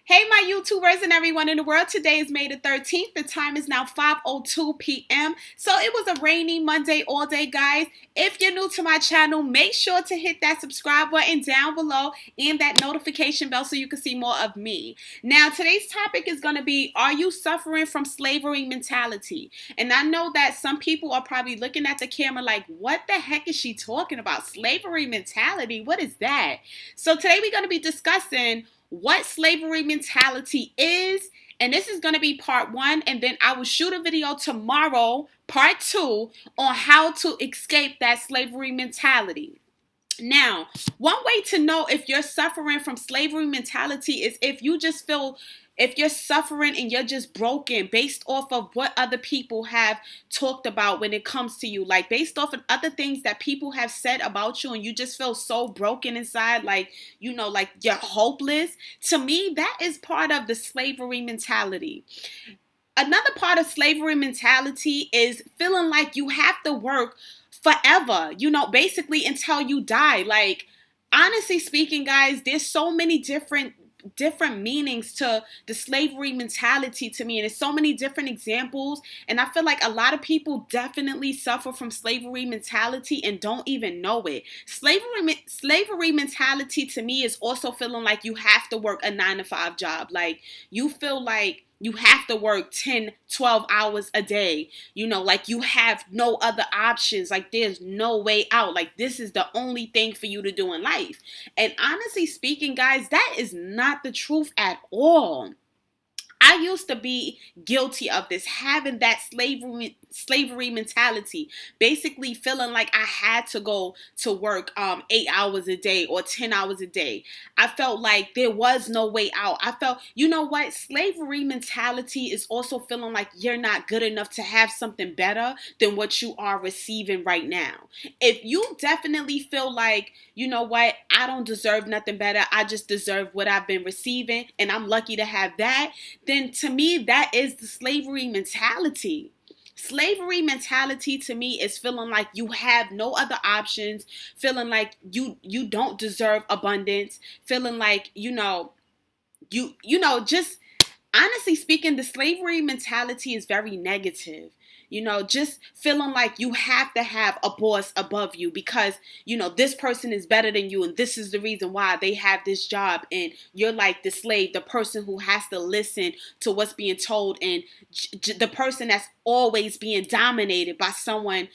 Hey, my YouTubers and everyone in the world. Today is May the 13th. The time is now 5:02 p.m. So it was a rainy Monday all day, guys. If you're new to my channel, make sure to hit that subscribe button down below and that notification bell so you can see more of me. Now, today's topic is going to be, are you suffering from slavery mentality? And I know that some people are probably looking at the camera like, what the heck is she talking about? Slavery mentality? What is that? So today we're going to be discussing what slavery mentality is, and this is going to be part one, and then I will shoot a video tomorrow, part two, on how to escape that slavery mentality. Now, one way to know if you're suffering from slavery mentality is if you're suffering and you're just broken based off of what other people have talked about when it comes to you, like based off of other things that people have said about you, and you just feel so broken inside, like, like you're hopeless. To me, that is part of the slavery mentality. Another part of slavery mentality is feeling like you have to work forever, basically until you die. Like, honestly speaking, guys, there's so many different meanings to the slavery mentality to me, and there's so many different examples, and I feel like a lot of people definitely suffer from slavery mentality and don't even know it. Slavery mentality to me is also feeling like you have to work a 9 to 5 job. Like, you feel like you have to work 10, 12 hours a day. Like you have no other options. Like, there's no way out. Like, this is the only thing for you to do in life. And honestly speaking, guys, that is not the truth at all. I used to be guilty of this, having that slavery mentality, basically feeling like I had to go to work 8 hours a day or 10 hours a day. I felt like there was no way out. I felt, slavery mentality is also feeling like you're not good enough to have something better than what you are receiving right now. If you definitely feel like, I don't deserve nothing better, I just deserve what I've been receiving, and I'm lucky to have that, then to me, that is the slavery mentality. Slavery mentality to me is feeling like you have no other options, feeling like you don't deserve abundance, feeling like, just honestly speaking, the slavery mentality is very negative. Just feeling like you have to have a boss above you because, this person is better than you, and this is the reason why they have this job, and you're like the slave, the person who has to listen to what's being told, and the person that's always being dominated by someone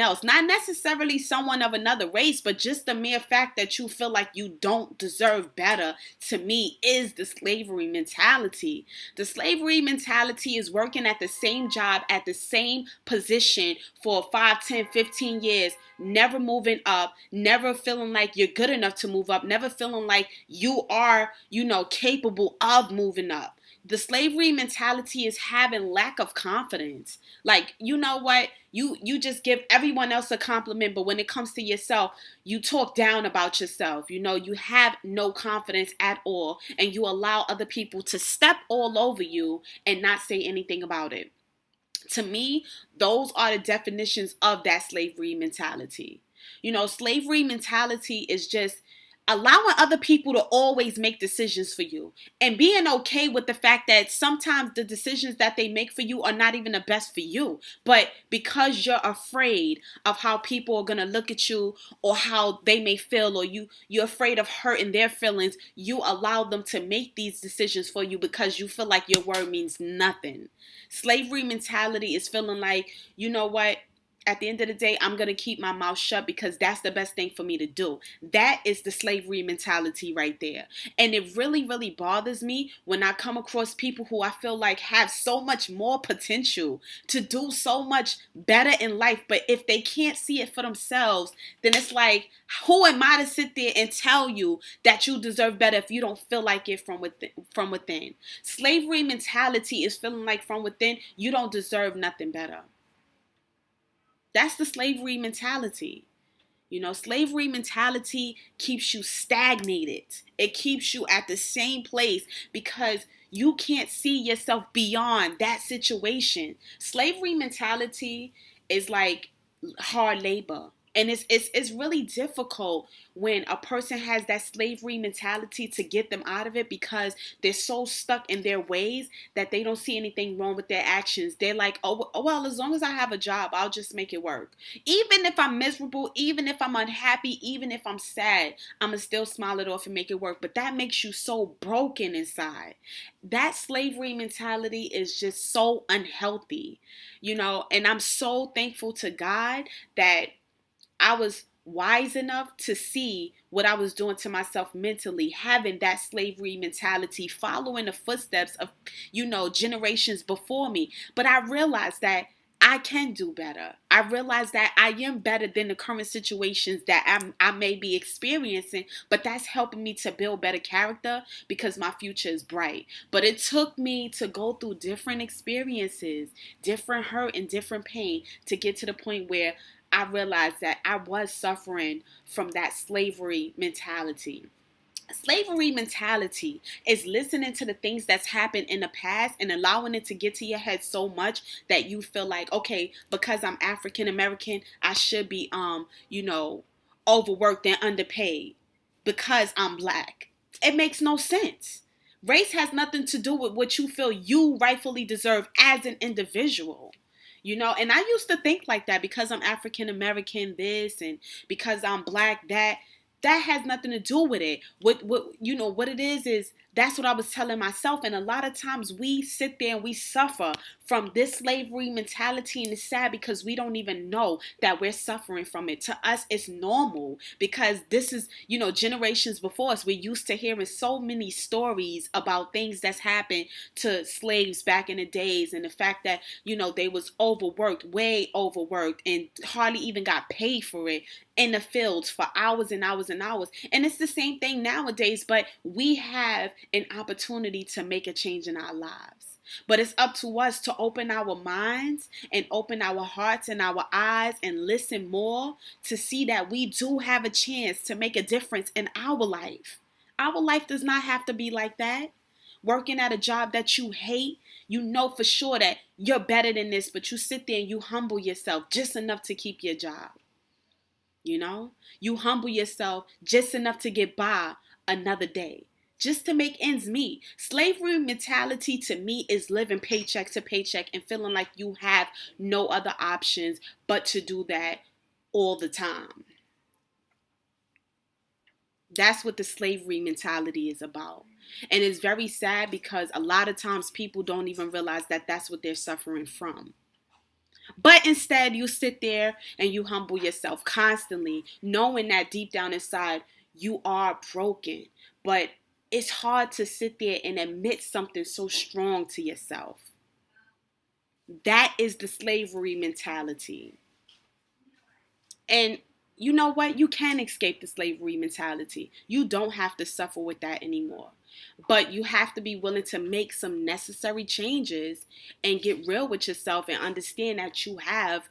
else, not necessarily someone of another race, but just the mere fact that you feel like you don't deserve better, to me, is the slavery mentality. The slavery mentality is working at the same job, at the same position for 5, 10, 15 years, never moving up, never feeling like you're good enough to move up, never feeling like you are, capable of moving up. The slavery mentality is having lack of confidence. Like, you know what? You just give everyone else a compliment, but when it comes to yourself, you talk down about yourself. You have no confidence at all, and you allow other people to step all over you and not say anything about it. To me, those are the definitions of that slavery mentality. Slavery mentality is just allowing other people to always make decisions for you, and being okay with the fact that sometimes the decisions that they make for you are not even the best for you, but because you're afraid of how people are going to look at you or how they may feel, or you're afraid of hurting their feelings, you allow them to make these decisions for you because you feel like your word means nothing. Slavery mentality is feeling like, at the end of the day, I'm going to keep my mouth shut because that's the best thing for me to do. That is the slavery mentality right there. And it really, really bothers me when I come across people who I feel like have so much more potential to do so much better in life. But if they can't see it for themselves, then it's like, who am I to sit there and tell you that you deserve better if you don't feel like it from within? Slavery mentality is feeling like from within, you don't deserve nothing better. That's the slavery mentality. Slavery mentality keeps you stagnated. It keeps you at the same place because you can't see yourself beyond that situation. Slavery mentality is like hard labor. And it's really difficult when a person has that slavery mentality to get them out of it, because they're so stuck in their ways that they don't see anything wrong with their actions. They're like, oh well, as long as I have a job, I'll just make it work. Even if I'm miserable, even if I'm unhappy, even if I'm sad, I'm gonna still smile it off and make it work. But that makes you so broken inside. That slavery mentality is just so unhealthy, and I'm so thankful to God that I was wise enough to see what I was doing to myself mentally, having that slavery mentality, following the footsteps of, generations before me. But I realized that I can do better. I realized that I am better than the current situations that I may be experiencing, but that's helping me to build better character because my future is bright. But it took me to go through different experiences, different hurt and different pain to get to the point where I realized that I was suffering from that slavery mentality. Slavery mentality is listening to the things that's happened in the past and allowing it to get to your head so much that you feel like, okay, because I'm African American, I should be overworked and underpaid because I'm black. It makes no sense. Race has nothing to do with what you feel you rightfully deserve as an individual. And I used to think like that, because I'm African American, this, and because I'm black, that has nothing to do with it. What it is that's what I was telling myself. And a lot of times we sit there and we suffer from this slavery mentality, and it's sad because we don't even know that we're suffering from it. To us, it's normal because this is, generations before us. We're used to hearing so many stories about things that's happened to slaves back in the days, and the fact that, they was overworked, way overworked, and hardly even got paid for it in the fields for hours and hours and hours. And it's the same thing nowadays, but we have an opportunity to make a change in our lives. But it's up to us to open our minds and open our hearts and our eyes and listen more to see that we do have a chance to make a difference in our life. Our life does not have to be like that. Working at a job that you hate, you know for sure that you're better than this, but you sit there and you humble yourself just enough to keep your job. You humble yourself just enough to get by another day, just to make ends meet. Slavery mentality to me is living paycheck to paycheck and feeling like you have no other options but to do that all the time. That's what the slavery mentality is about. And it's very sad because a lot of times people don't even realize that that's what they're suffering from. But instead, you sit there and you humble yourself constantly, knowing that deep down inside, you are broken. But it's hard to sit there and admit something so strong to yourself. That is the slavery mentality. And you know what? You can escape the slavery mentality. You don't have to suffer with that anymore. But you have to be willing to make some necessary changes and get real with yourself and understand that you have,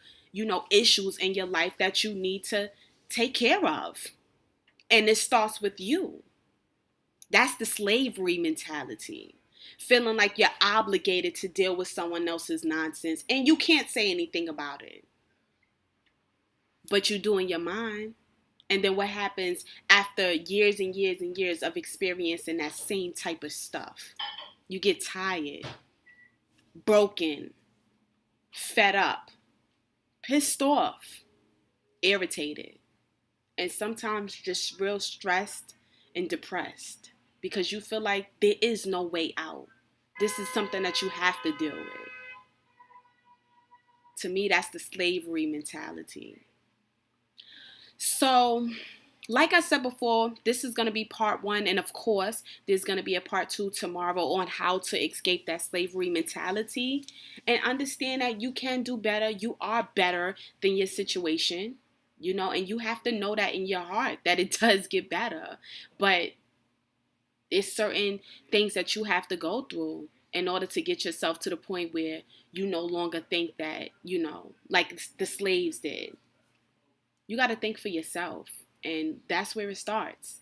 issues in your life that you need to take care of. And it starts with you. That's the slavery mentality. Feeling like you're obligated to deal with someone else's nonsense and you can't say anything about it. But you do in your mind. And then what happens after years and years and years of experiencing that same type of stuff? You get tired, broken, fed up, pissed off, irritated, and sometimes just real stressed and depressed because you feel like there is no way out. This is something that you have to deal with. To me, that's the slavery mentality. So, like I said before, this is going to be part 1. And of course, there's going to be a part 2 tomorrow on how to escape that slavery mentality and understand that you can do better. You are better than your situation, and you have to know that in your heart that it does get better. But it's certain things that you have to go through in order to get yourself to the point where you no longer think that, like the slaves did. You got to think for yourself, and that's where it starts.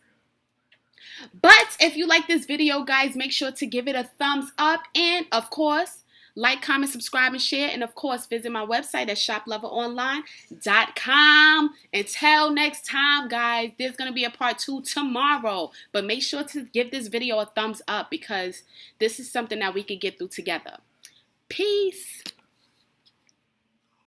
But if you like this video, guys, make sure to give it a thumbs up. And of course, Like, comment, subscribe, and share. And of course, visit my website at shoploveronline.com. Until next time, guys, there's going to be a part 2 tomorrow. But make sure to give this video a thumbs up because this is something that we can get through together. Peace.